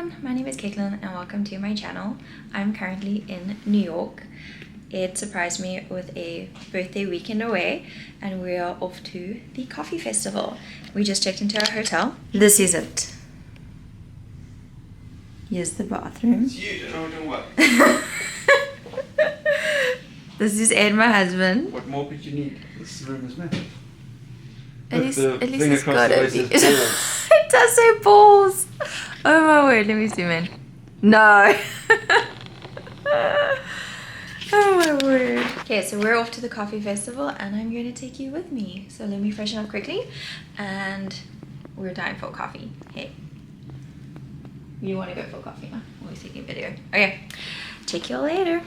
everyone, my name is Caitlin and welcome to my channel. I'm currently in New York. It surprised me with a birthday weekend away and we are off to the coffee festival. We just checked into our hotel. This is it. Here's the bathroom. It's huge, I don't know what. This is Ed, my husband. What more could you need? This room is massive. At least it's across got the it. way says balls. It does say balls. Oh my word, let me zoom in. No. Oh my word. Okay, so we're off to the coffee festival and I'm going to take you with me. So let me freshen up quickly and we're dying for coffee. Hey. You want to go for coffee, huh? Always taking a video. Okay, check you all later.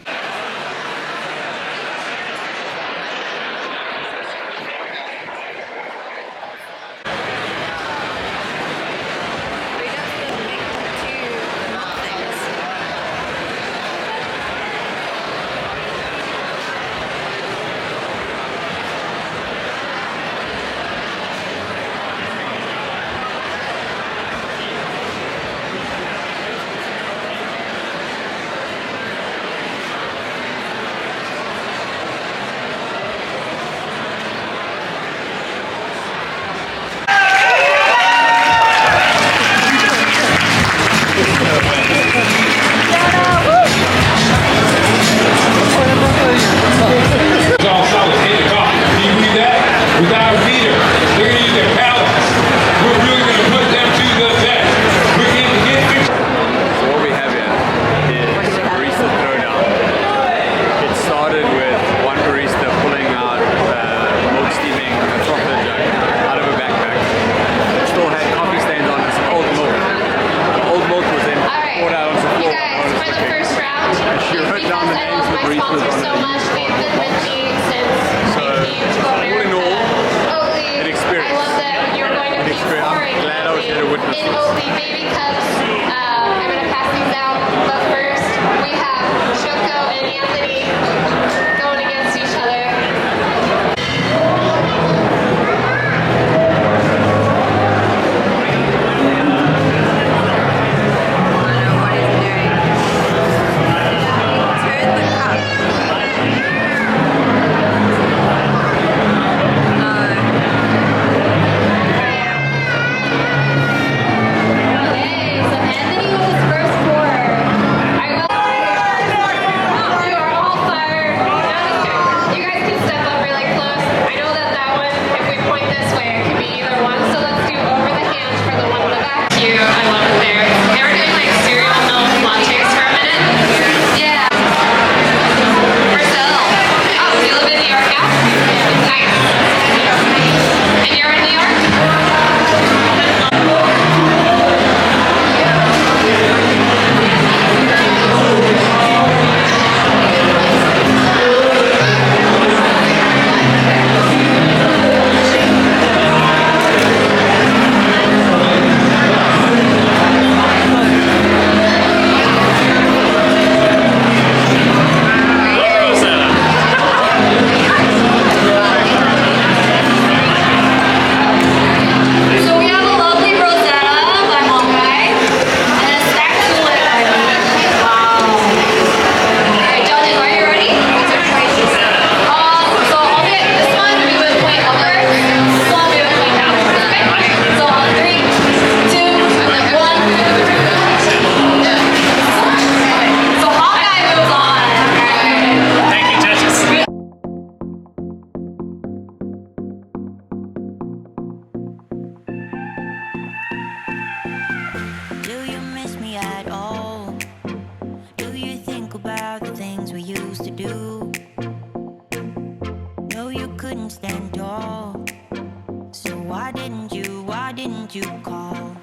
You call.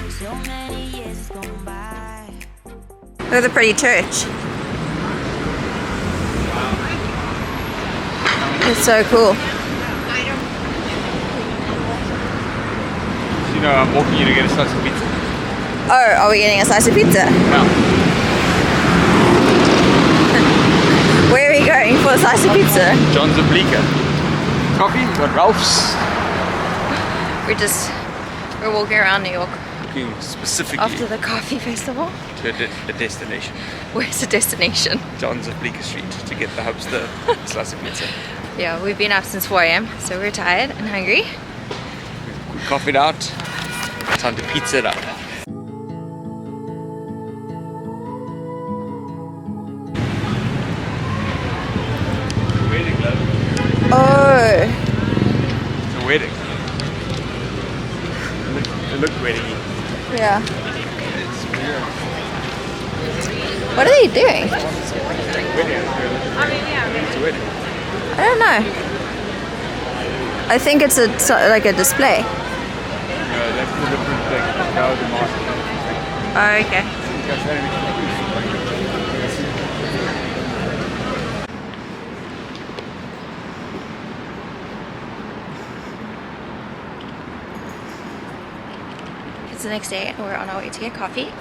So many years gone by. Look at the pretty church. It's so cool. You know, I'm walking you to get a slice of pizza. Oh, are we getting a slice of pizza? No. Where are we going for a slice of pizza? John's Oblique. Coffee, we got Ralph's. We're walking around New York. walking specifically After the coffee festival. to a destination. Where's the destination? John's of Bleecker Street to get the Hubster slice of pizza. Yeah, we've been up since 4 a.m. so we're tired and hungry. We coffeeed out. Time to pizza it up. Wedding, love. Oh, It's a wedding. It looked wedding-y. yeah. It's weird. What are they doing? Wedding. It's a wedding. I don't know. I think it's like a display. No, that's a different thing. That was a mask. Oh, okay. It's the next day and we're on our way to get coffee.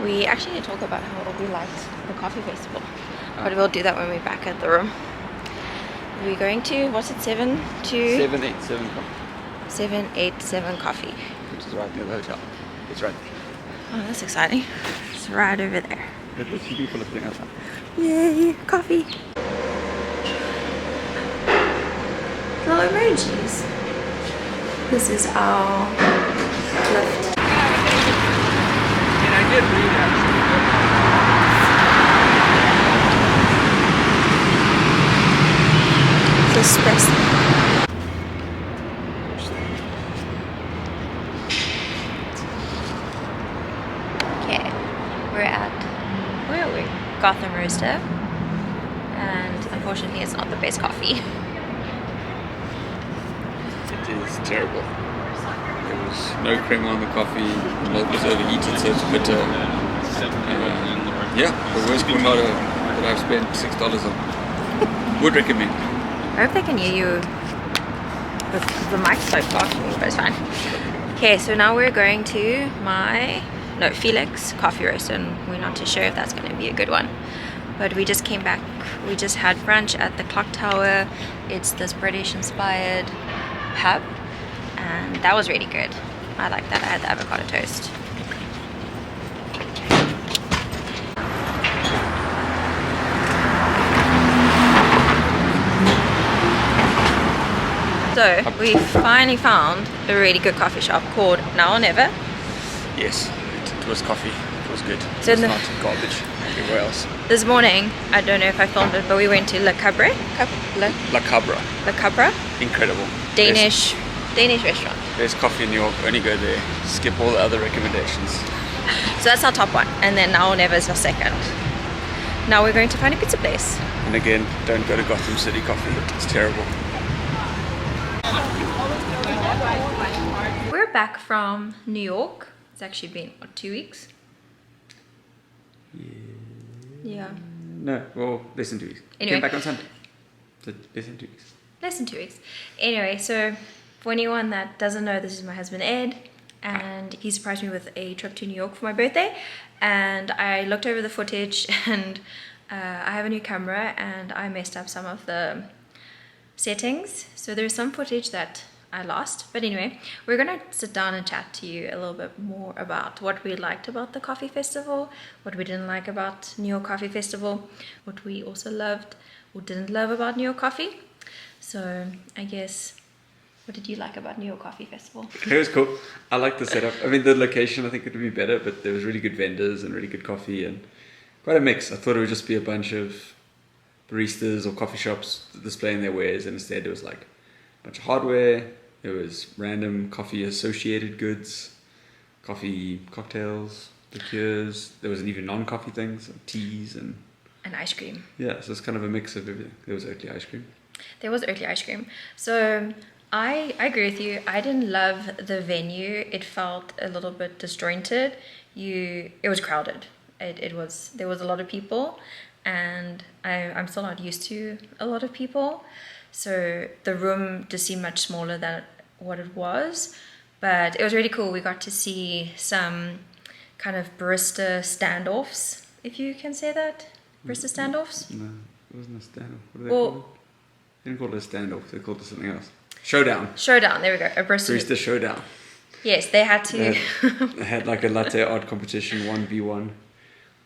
We actually need to talk about how we liked the coffee festival. But we'll do that when we're back at the room. We're going to, what's it, 787 coffee. 787 coffee. Which is right near the hotel. It's right there. Oh, that's exciting. It's right over there. There's a few people listening outside. Yay, coffee. Little emojis. This is our lift. And I did read Espresso. Okay, we're at, where are we? Gotham Roaster. And unfortunately it's not the best coffee. It is terrible. There was no cream on the coffee. The milk was overheated, so it's bitter. Yeah, the worst Glimada that I've spent $6 on. Would recommend. I hope they can hear you with the mic so far from me, but it's fine. Okay, so now we're going to Felix Coffee Roast, and we're not too sure if that's going to be a good one. But we just came back, we just had brunch at the Clock Tower. It's this British inspired pub, and that was really good. I like that. I had the avocado toast. So we finally found a really good coffee shop called Now or Never. Yes, it was coffee. It was good. So It was not garbage everywhere else. This morning, I don't know if I filmed it, but we went to La Cabra. La Cabra. La Cabra. Incredible. Danish restaurant. There's coffee in New York. Only go there. Skip all the other recommendations. So that's our top one. And then Now or Never is our second. Now we're going to find a pizza place. And again, don't go to Gotham City Coffee. It's terrible. We're back from New York. It's actually been, what, 2 weeks? Yeah. No, well, less than 2 weeks. Anyway. Came back on Sunday. So less than 2 weeks. Less than 2 weeks. Anyway, so for anyone that doesn't know, this is my husband Ed, and he surprised me with a trip to New York for my birthday. And I looked over the footage, and I have a new camera, and I messed up some of the settings. So there's some footage that I lost. But anyway, we're gonna sit down and chat to you a little bit more about what we liked about the coffee festival, what we didn't like about New York Coffee Festival, what we also loved or didn't love about New York Coffee. So I guess, what did you like about New York Coffee Festival? It was cool. I liked the setup. I mean, the location, I think it would be better, but there was really good vendors and really good coffee and quite a mix. I thought it would just be a bunch of baristas or coffee shops displaying their wares, and instead it was like a bunch of hardware. It was random coffee associated goods, coffee cocktails, liqueurs. There wasn't even non-coffee things, like teas and ice cream. Yeah, so it's kind of a mix of everything. There was Oatly ice cream. There was Oatly ice cream. So I agree with you. I didn't love the venue. It felt a little bit disjointed. It was crowded. There was a lot of people, and I'm still not used to a lot of people. So the room just seemed much smaller than what it was, but it was really cool. We got to see some kind of barista standoffs, if you can say that. Barista standoffs? No, it wasn't a standoff. What do they call it? They didn't call it a standoff. They called it something else. Showdown. Showdown. There we go. A barista Showdown. Yes, they had to. They had like a latte art competition 1v1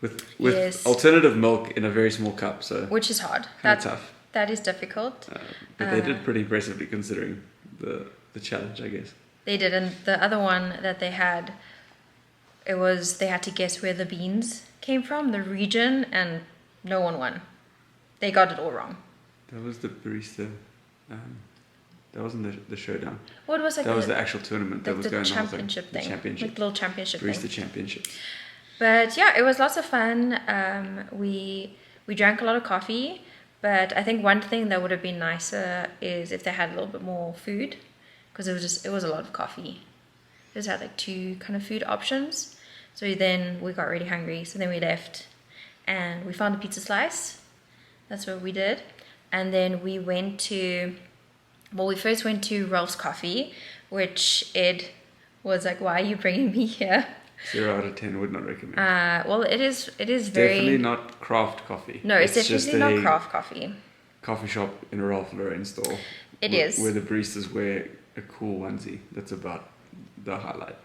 with Yes. alternative milk in a very small cup. So Which is hard. kind That's of tough. That is difficult. But they did pretty impressively considering the challenge, I guess. They did, and the other one that they had, they had to guess where the beans came from, the region, and no one won. They got it all wrong. That was the barista. That wasn't the showdown. What was That was the actual tournament that was the going on. championship The thing, championship. like the little championship Barista thing. championship. But yeah, it was lots of fun. We drank a lot of coffee, but I think one thing that would have been nicer is if they had a little bit more food, because it was a lot of coffee. They just had like 2 kind of food options. So then we got really hungry, so then we left, and we found a pizza slice. That's what we did, and then we went to. Well, we first went to Ralph's Coffee, which Ed was like, "Why are you bringing me here?" 0 out of 10 would not recommend. Well, it is very Definitely not craft coffee. No, it's just definitely not a craft coffee. coffee shop in a Ralph Lauren store. It where, is. where the baristas wear a cool onesie. That's about the highlight.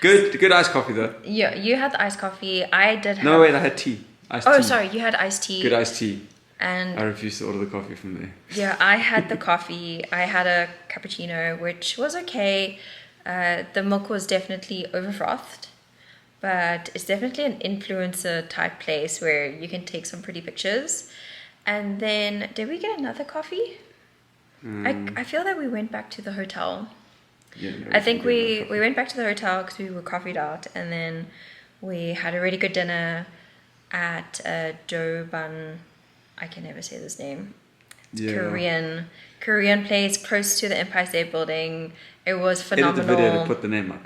Good iced coffee though. Yeah, you had the iced coffee. I did have. No, wait, I had tea. Iced Oh, tea. sorry, you had iced tea. Good iced tea. And I refused to order the coffee from there. yeah, I had the coffee. I had a cappuccino, which was okay. The milk was definitely overfrothed, but it's definitely an influencer type place where you can take some pretty pictures. And then, did we get another coffee? I feel that we went back to the hotel. Yeah, no, I think didn't get we went back to the hotel because we were coffeeed out, and then we had a really good dinner at Joe Bun. I can never say this name. It's Yeah. Korean place close to the Empire State Building. It was Edit phenomenal. the video to put the name up.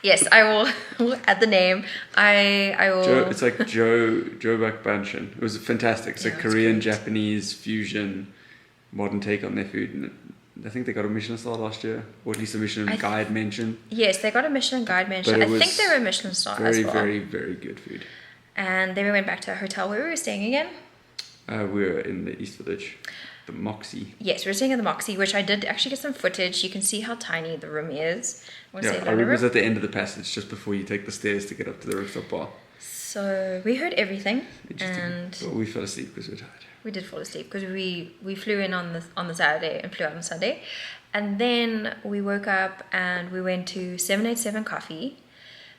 Yes, I will add the name. I will. It's like Joe Bak Banshin. It was fantastic. It's Yeah, a it's Korean, great. Japanese fusion, modern take on their food. And I think they got a Michelin star last year, or at least a Michelin guide mention. Yes, they got a Michelin guide mention. But I it was think they were a Michelin star as Very, well. very, very good food. And then we went back to our hotel. Where we were staying again? We were in the East Village, the Moxie. Yes, we were staying in the Moxie, which I did actually get some footage. You can see how tiny the room is. Yeah, our room was at the end of the passage, just before you take the stairs to get up to the rooftop bar. So we heard everything, Interesting. and But we fell asleep because we were tired. we did fall asleep because we flew in on the Saturday and flew out on Sunday, and then we woke up and we went to 787 Coffee,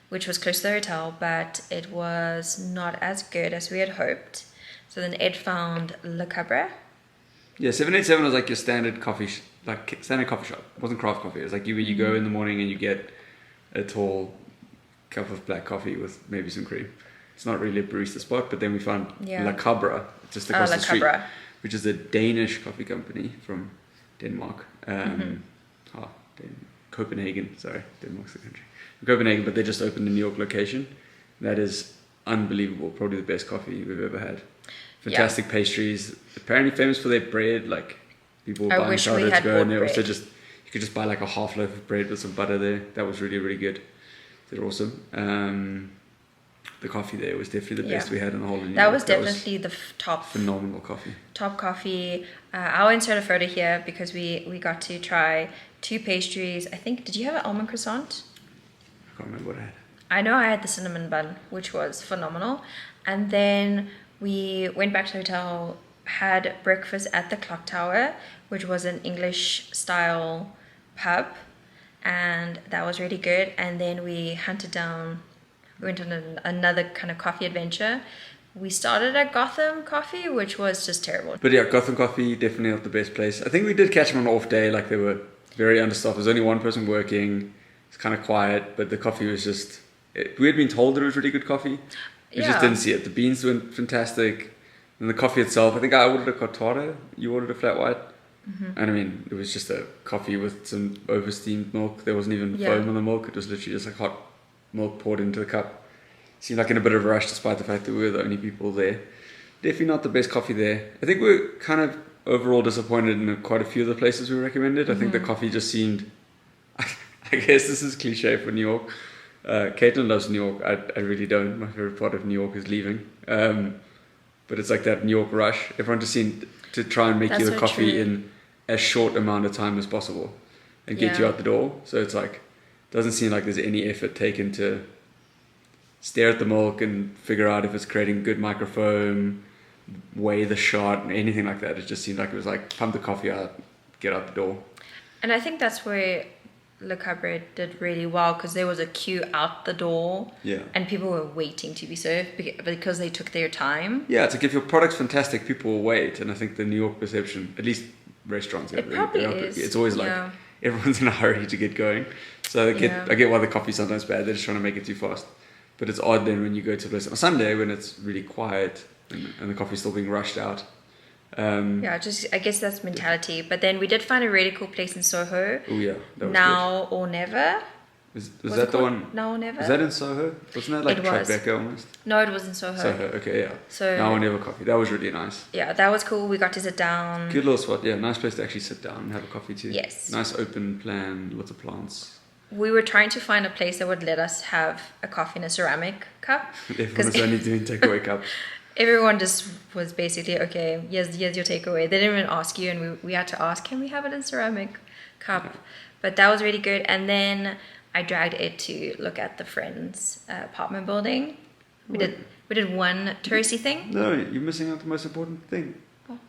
which was close to the hotel, but it was not as good as we had hoped. So then Ed found Le Cabre. Yeah, 787 was like your standard coffee shop. It wasn't craft coffee. It was like you go in the morning and you get a tall cup of black coffee with maybe some cream. It's not really a barista spot, but then we found Yeah. La Cabra just across La the street, Cabra. which is a Danish coffee company from Denmark. Copenhagen, sorry, Denmark's the country. Copenhagen, but they just opened a New York location. That is unbelievable. Probably the best coffee we've ever had. Fantastic pastries. Apparently famous for their bread. Like people were I buying wish we sourdough to had go, and bought they also bread. you could just buy like a half loaf of bread with some butter there. That was really, really good. They're awesome. The coffee there was definitely the best we had in the whole of New That York. was definitely the top phenomenal coffee. top coffee. I'll insert a photo here because we got to try 2 pastries. I think, did you have an almond croissant? I can't remember what I had. I know I had the cinnamon bun, which was phenomenal. And then we went back to the hotel, had breakfast at the Clock Tower, which was an English style pub, and that was really good. And then we went on another kind of coffee adventure. We started at Gotham Coffee, which was just terrible. But yeah, Gotham Coffee, definitely not the best place. I think we did catch them on an off day, like they were very understaffed. There was only one person working. It's kind of quiet, but the coffee was just... we had been told that it was really good coffee. We just didn't see it. The beans were fantastic. And the coffee itself, I think I ordered a cortado. You ordered a flat white. Mm-hmm. And I mean, it was just a coffee with some over-steamed milk. There wasn't even foam on the milk. It was literally just like hot milk poured into the cup. Seemed like in a bit of a rush despite the fact that we were the only people there. Definitely not the best coffee there. I think we're kind of overall disappointed in quite a few of the places we recommended. I think the coffee just seemed... I guess this is cliche for New York. Caitlin loves New York. I really don't. My favorite part of New York is leaving. But it's like that New York rush. Everyone just seemed to try and make you the coffee in as short amount of time as possible and get you out the door. So it's like Doesn't seem like there's any effort taken to stare at the milk and figure out if it's creating good microfoam, weigh the shot, anything like that. It just seemed like it was like pump the coffee out, get out the door. And I think that's where Le Cabaret did really well, because there was a queue out the door. Yeah. And people were waiting to be served because they took their time. Yeah, it's like if your product's fantastic, people will wait. And I think the New York perception, at least restaurants, It probably is. it's always like everyone's in a hurry to get going. So I get why the coffee's sometimes bad. They're just trying to make it too fast. But it's odd then when you go to a place on a Sunday when it's really quiet and the coffee's still being rushed out. I guess that's mentality. But then we did find a really cool place in Soho. Oh yeah, that was Now or Never. Was that the one? Now or Never? Was that in Soho? Wasn't that like It was. Tribeca almost? No, it was in Soho. Soho, okay, yeah. So Now or Never coffee. That was really nice. Yeah, that was cool. We got to sit down. Good little spot, yeah. Nice place to actually sit down and have a coffee too. Yes. Nice open plan, lots of plants. We were trying to find a place that would let us have a coffee in a ceramic cup. Everyone was only doing takeaway cups. Everyone just was basically, okay, here's your takeaway. They didn't even ask you, and we had to ask, can we have it in ceramic cup? Yeah. But that was really good. And then I dragged it to look at the Friends apartment building. We did one touristy thing. No, you're missing out the most important thing. What?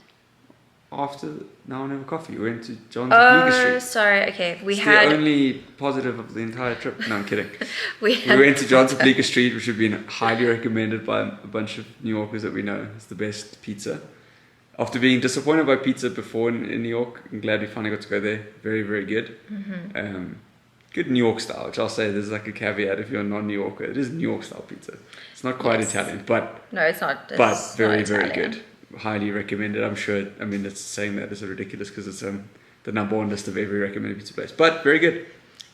After Now or Never coffee, we went to John's at Bleecker Street. Oh, sorry. Okay, It's the only positive of the entire trip. No, I'm kidding. we went to John's at Bleecker Street, which has been highly recommended by a bunch of New Yorkers that we know. It's the best pizza. After being disappointed by pizza before in New York, I'm glad we finally got to go there. Very, very good. Mm-hmm. Good New York style, which I'll say there's like a caveat if you're a non-New Yorker. It is New York style pizza. It's not quite Italian, but no, it's not. But It's very, not very Italian. good. Highly recommended. I'm sure. I mean, it's saying that is ridiculous because it's the number one list of every recommended pizza place. But very good.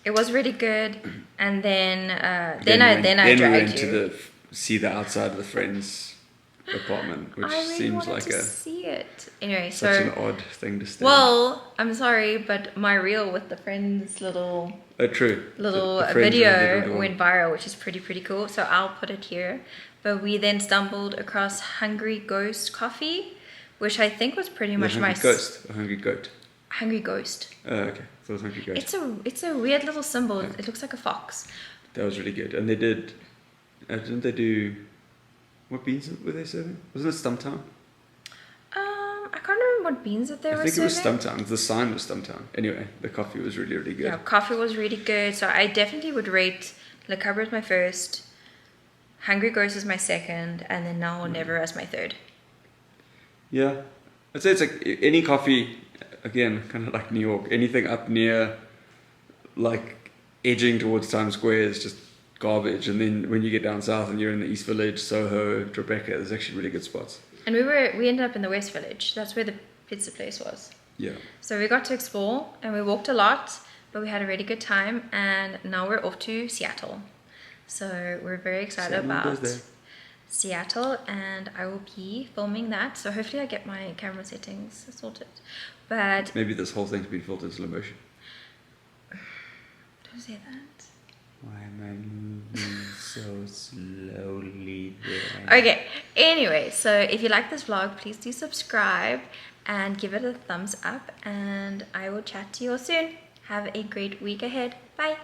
It was really good. And then I we dragged went you. to see the outside of the Friends apartment, which I really seems wanted like to see it. Anyway, such an so odd thing to stay. well, I'm sorry, but my reel with the Friends little true. little The Friends video one. went viral, which is pretty cool. So I'll put it here. But we then stumbled across Hungry Ghost Coffee, which I think was pretty much Hungry Ghost or Hungry Goat. Hungry Ghost. Okay, so it was Hungry Ghost. It's a weird little symbol. Yeah. It looks like a fox. That was really good. And they did. Didn't they do? What beans were they serving? Wasn't it Stumptown? I can't remember what beans that they were I think serving. it was Stumptown. The sign was Stumptown. Anyway, the coffee was really, really good. Yeah, coffee was really good. So I definitely would rate Le Cabaret as my first, Hungry Ghost as my second, and then Now or Never as my third. Yeah. I'd say it's like any coffee, again, kind of like New York, anything up near, like, edging towards Times Square is just garbage. And then when you get down south and you're in the East Village, Soho, Tribeca, there's actually really good spots. And we ended up in the West Village. That's where the pizza place was. Yeah. So we got to explore, and we walked a lot, but we had a really good time. And now we're off to Seattle. So we're very excited about Seattle, and I will be filming that. So hopefully I get my camera settings sorted. But Maybe this whole thing's been filtered in slow motion. don't say that. Why am I moving so slowly there? Okay, anyway, so if you like this vlog, please do subscribe and give it a thumbs up, and I will chat to you all soon. Have a great week ahead. Bye.